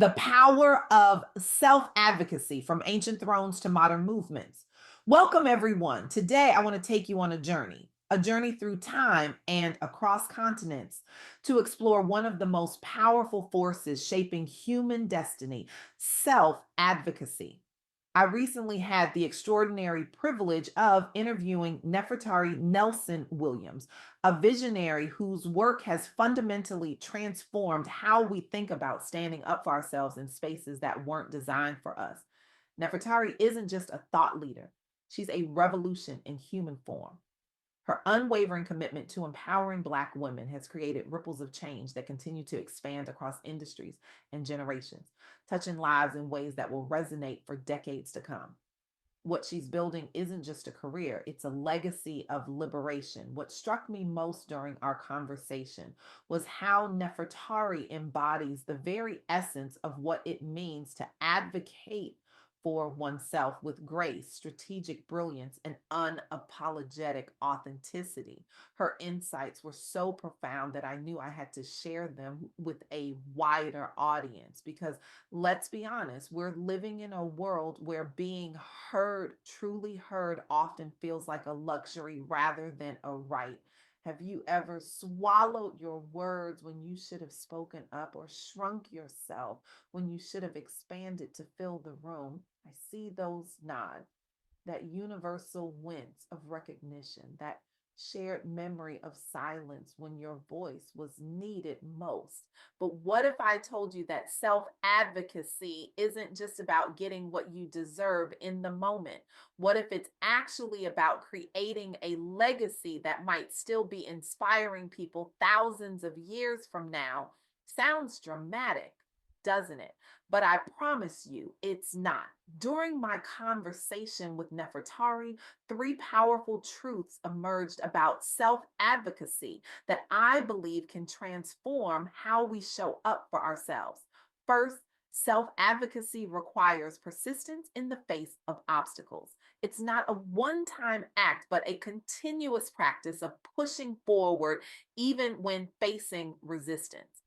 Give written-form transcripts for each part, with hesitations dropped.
The power of self advocacy from ancient thrones to modern movements. Welcome, everyone. Today, I want to take you on a journey through time and across continents to explore one of the most powerful forces shaping human destiny: self advocacy. I recently had the extraordinary privilege of interviewing Nefertari Nelson Williams, a visionary whose work has fundamentally transformed how we think about standing up for ourselves in spaces that weren't designed for us. Nefertari isn't just a thought leader, she's a revolution in human form. Her unwavering commitment to empowering Black women has created ripples of change that continue to expand across industries and generations, touching lives in ways that will resonate for decades to come. What she's building isn't just a career, it's a legacy of liberation. What struck me most during our conversation was how Nefertari embodies the very essence of what it means to advocate for oneself with grace, strategic brilliance, and unapologetic authenticity. Her insights were so profound that I knew I had to share them with a wider audience because, let's be honest, we're living in a world where being heard, truly heard, often feels like a luxury rather than a right. Have you ever swallowed your words when you should have spoken up, or shrunk yourself when you should have expanded to fill the room? I see those nod, that universal wince of recognition, that shared memory of silence when your voice was needed most. But what if I told you that self advocacy isn't just about getting what you deserve in the moment? What if it's actually about creating a legacy that might still be inspiring people thousands of years from now? Sounds dramatic, doesn't it? But I promise you, it's not. During my conversation with Nefertari, three powerful truths emerged about self advocacy that I believe can transform how we show up for ourselves. First, self advocacy requires persistence in the face of obstacles. It's not a one time act, but a continuous practice of pushing forward even when facing resistance.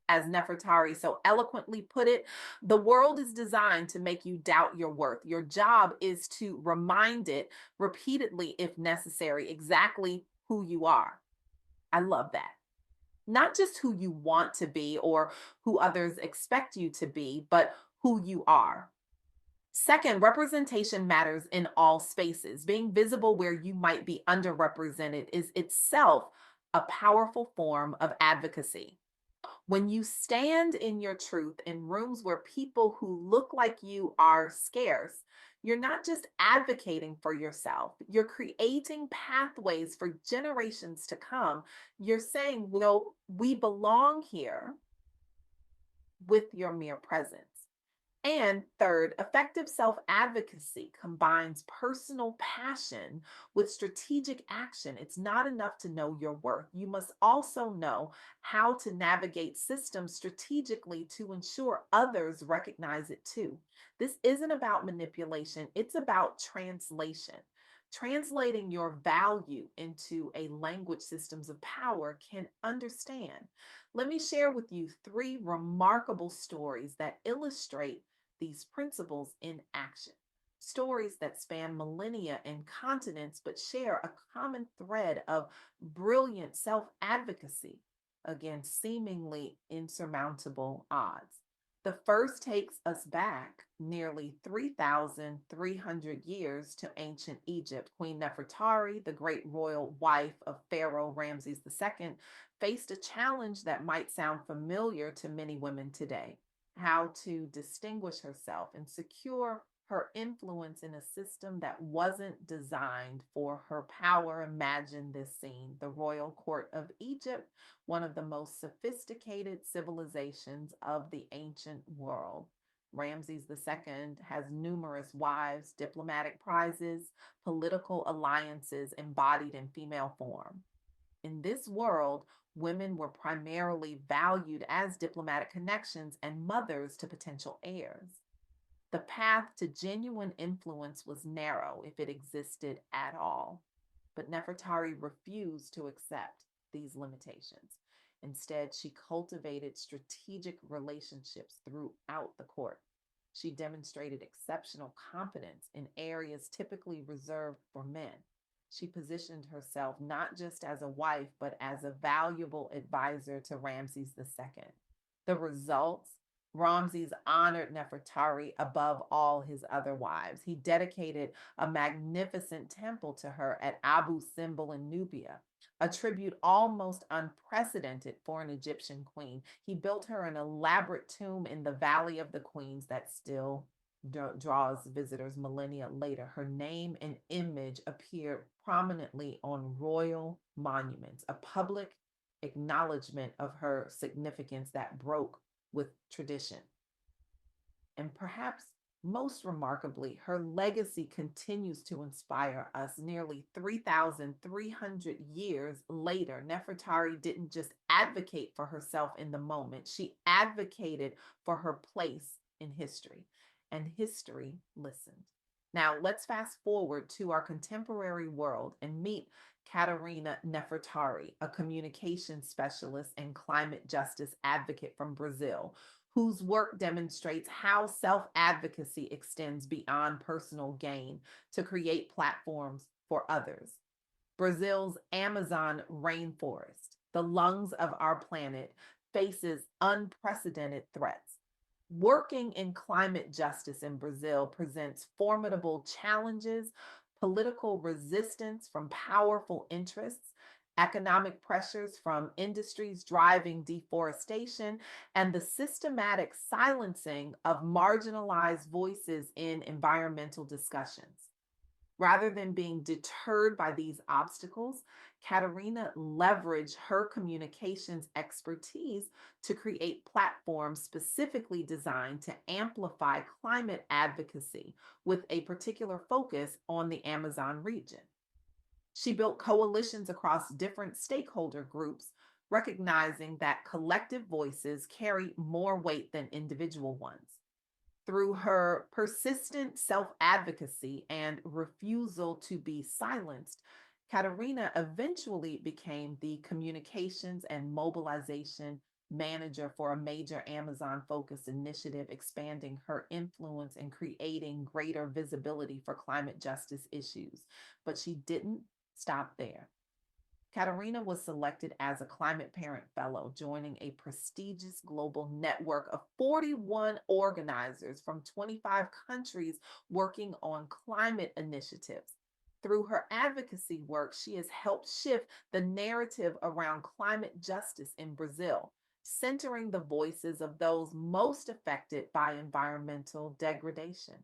As Nefertari so eloquently put it, the world is designed to make you doubt your worth. Your job is to remind it repeatedly, if necessary, exactly who you are. I love that. Not just who you want to be or who others expect you to be, but who you are. Second, representation matters in all spaces. Being visible where you might be underrepresented is itself a powerful form of advocacy. When you stand in your truth in rooms where people who look like you are scarce, you're not just advocating for yourself, you're creating pathways for generations to come. You're saying, well, we belong here with your mere presence. And third, effective self advocacy combines personal passion with strategic action. It's not enough to know your worth. You must also know how to navigate systems strategically to ensure others recognize it too. This isn't about manipulation, it's about translation. Translating your value into a language systems of power can understand. Let me share with you three remarkable stories that illustrate these principles in action. Stories that span millennia and continents, but share a common thread of brilliant self advocacy against seemingly insurmountable odds. The first takes us back nearly 3,300 years to ancient Egypt. Queen Nefertari, the great royal wife of Pharaoh Ramses II, faced a challenge that might sound familiar to many women today: how to distinguish herself and secure her influence in a system that wasn't designed for her power. Imagine this scene: the royal court of Egypt, one of the most sophisticated civilizations of the ancient world. Ramses II has numerous wives, diplomatic prizes, political alliances embodied in female form. In this world, women were primarily valued as diplomatic connections and mothers to potential heirs. The path to genuine influence was narrow, if it existed at all. But Nefertari refused to accept these limitations. Instead, she cultivated strategic relationships throughout the court. She demonstrated exceptional competence in areas typically reserved for men. She positioned herself not just as a wife, but as a valuable advisor to Ramses II. The results, Ramses honored Nefertari above all his other wives. He dedicated a magnificent temple to her at Abu Simbel in Nubia, a tribute almost unprecedented for an Egyptian queen. He built her an elaborate tomb in the Valley of the Queens that still draws visitors millennia later. Her name and image appeared prominently on royal monuments, a public acknowledgement of her significance that broke with tradition. And perhaps most remarkably, her legacy continues to inspire us nearly 3,300 years later. Nefertari didn't just advocate for herself in the moment, she advocated for her place in history, and history listened. Now, let's fast forward to our contemporary world and meet Catarina Nefertari, a communication specialist and climate justice advocate from Brazil, whose work demonstrates how self advocacy extends beyond personal gain to create platforms for others. Brazil's Amazon rainforest, the lungs of our planet, faces unprecedented threats. Working in climate justice in Brazil presents formidable challenges, political resistance from powerful interests, economic pressures from industries driving deforestation, and the systematic silencing of marginalized voices in environmental discussions. Rather than being deterred by these obstacles, Katerina leveraged her communications expertise to create platforms specifically designed to amplify climate advocacy with a particular focus on the Amazon region. She built coalitions across different stakeholder groups, recognizing that collective voices carry more weight than individual ones. Through her persistent self advocacy and refusal to be silenced, Katerina eventually became the communications and mobilization manager for a major Amazon focused initiative, expanding her influence and creating greater visibility for climate justice issues. But she didn't stop there. Katerina was selected as a Climate Parent Fellow, joining a prestigious global network of 41 organizers from 25 countries working on climate initiatives. Through her advocacy work, she has helped shift the narrative around climate justice in Brazil, centering the voices of those most affected by environmental degradation.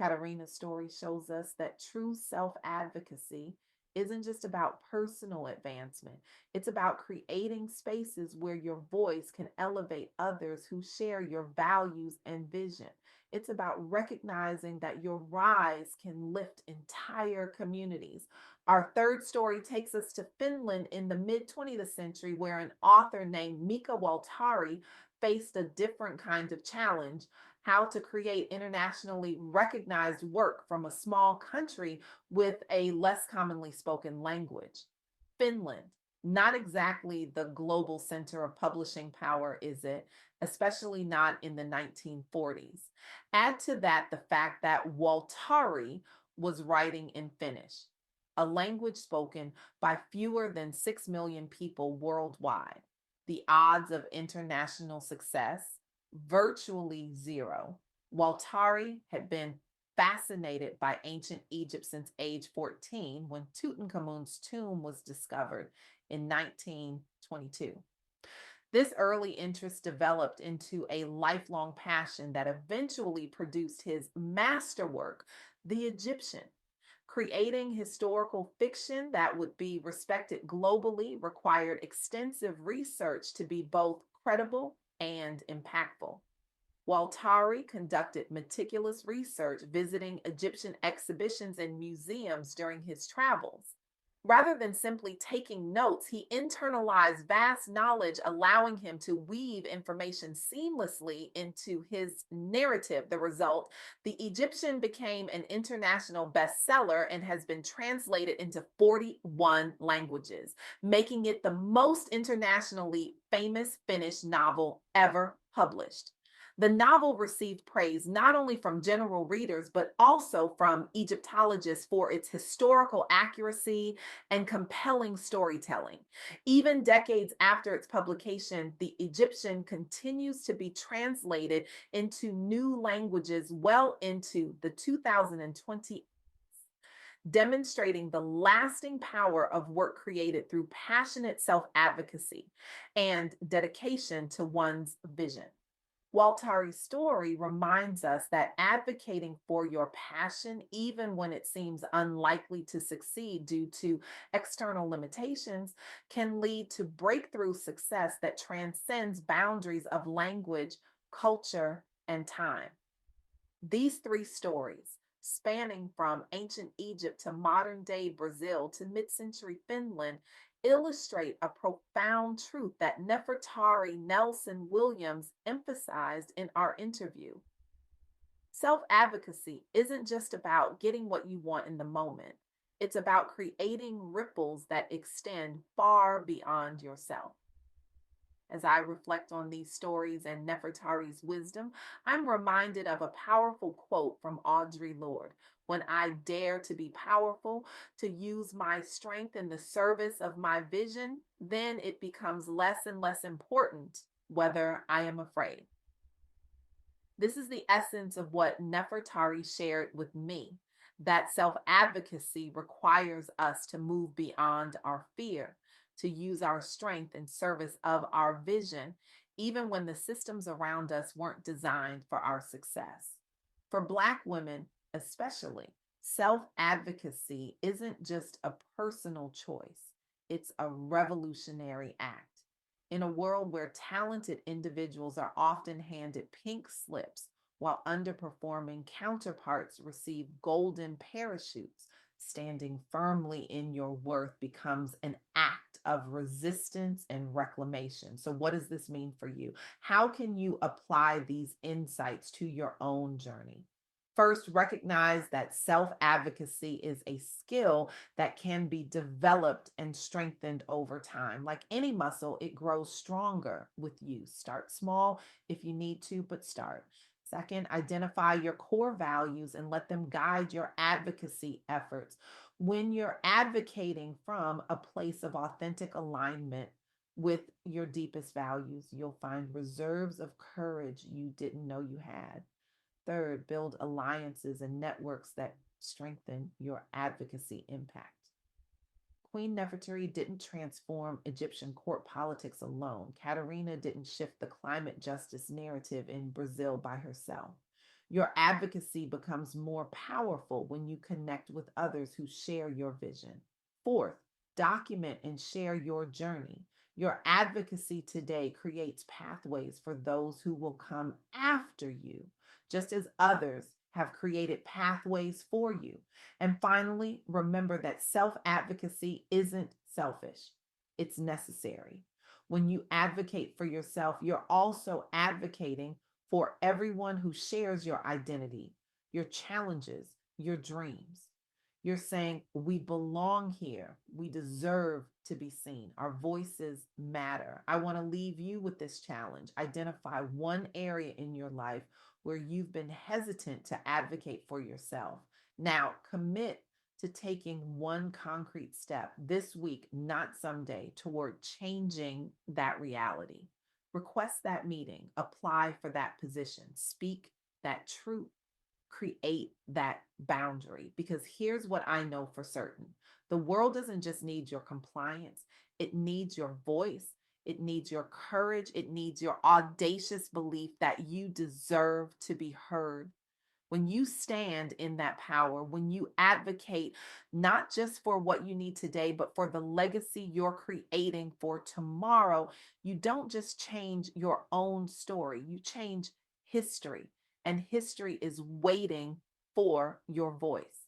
Katerina's story shows us that true self advocacy isn't just about personal advancement. It's about creating spaces where your voice can elevate others who share your values and vision. It's about recognizing that your rise can lift entire communities. Our third story takes us to Finland in the mid 20th century, where an author named Mika Waltari faced a different kind of challenge: how to create internationally recognized work from a small country with a less commonly spoken language. Finland, not exactly the global center of publishing power, is it? Especially not in the 1940s. Add to that the fact that Waltari was writing in Finnish, a language spoken by fewer than 6 million people worldwide. The odds of international success, virtually zero. Waltari had been fascinated by ancient Egypt since age 14 when Tutankhamun's tomb was discovered in 1922. This early interest developed into a lifelong passion that eventually produced his masterwork, The Egyptian. Creating historical fiction that would be respected globally required extensive research to be both credible and impactful. Waltari conducted meticulous research, visiting Egyptian exhibitions and museums during his travels. Rather than simply taking notes, he internalized vast knowledge, allowing him to weave information seamlessly into his narrative. The result, the Egyptian became an international bestseller and has been translated into 41 languages, making it the most internationally famous Finnish novel ever published. The novel received praise not only from general readers, but also from Egyptologists for its historical accuracy and compelling storytelling. Even decades after its publication, the Egyptian continues to be translated into new languages well into the 2020, demonstrating the lasting power of work created through passionate self advocacy and dedication to one's vision. Waltari's story reminds us that advocating for your passion, even when it seems unlikely to succeed due to external limitations, can lead to breakthrough success that transcends boundaries of language, culture, and time. These three stories, spanning from ancient Egypt to modern day Brazil to mid century Finland, illustrate a profound truth that Nefertari Nelson Williams emphasized in our interview. Self advocacy isn't just about getting what you want in the moment, it's about creating ripples that extend far beyond yourself. As I reflect on these stories and Nefertari's wisdom, I'm reminded of a powerful quote from Audre Lorde. When I dare to be powerful, to use my strength in the service of my vision, then it becomes less and less important whether I am afraid. This is the essence of what Nefertari shared with me, that self advocacy requires us to move beyond our fear, to use our strength in service of our vision, even when the systems around us weren't designed for our success. For Black women, especially, self advocacy isn't just a personal choice, it's a revolutionary act. In a world where talented individuals are often handed pink slips while underperforming counterparts receive golden parachutes, standing firmly in your worth becomes an act of resistance and reclamation. So, what does this mean for you? How can you apply these insights to your own journey? First, recognize that self advocacy is a skill that can be developed and strengthened over time. Like any muscle, it grows stronger with use. Start small if you need to, but start. Second, identify your core values and let them guide your advocacy efforts. When you're advocating from a place of authentic alignment with your deepest values, you'll find reserves of courage you didn't know you had. Third, build alliances and networks that strengthen your advocacy impact. Queen Nefertari didn't transform Egyptian court politics alone. Katerina didn't shift the climate justice narrative in Brazil by herself. Your advocacy becomes more powerful when you connect with others who share your vision. Fourth, document and share your journey. Your advocacy today creates pathways for those who will come after you, just as others have created pathways for you. And finally, remember that self advocacy isn't selfish, it's necessary. When you advocate for yourself, you're also advocating for everyone who shares your identity, your challenges, your dreams. You're saying, we belong here. We deserve to be seen. Our voices matter. I want to leave you with this challenge. Identify one area in your life where you've been hesitant to advocate for yourself. Now, commit to taking one concrete step this week, not someday, toward changing that reality. Request that meeting, apply for that position, speak that truth, create that boundary. Because here's what I know for certain: the world doesn't just need your compliance, it needs your voice. It needs your courage. It needs your audacious belief that you deserve to be heard. When you stand in that power, when you advocate not just for what you need today, but for the legacy you're creating for tomorrow, you don't just change your own story, you change history. And history is waiting for your voice.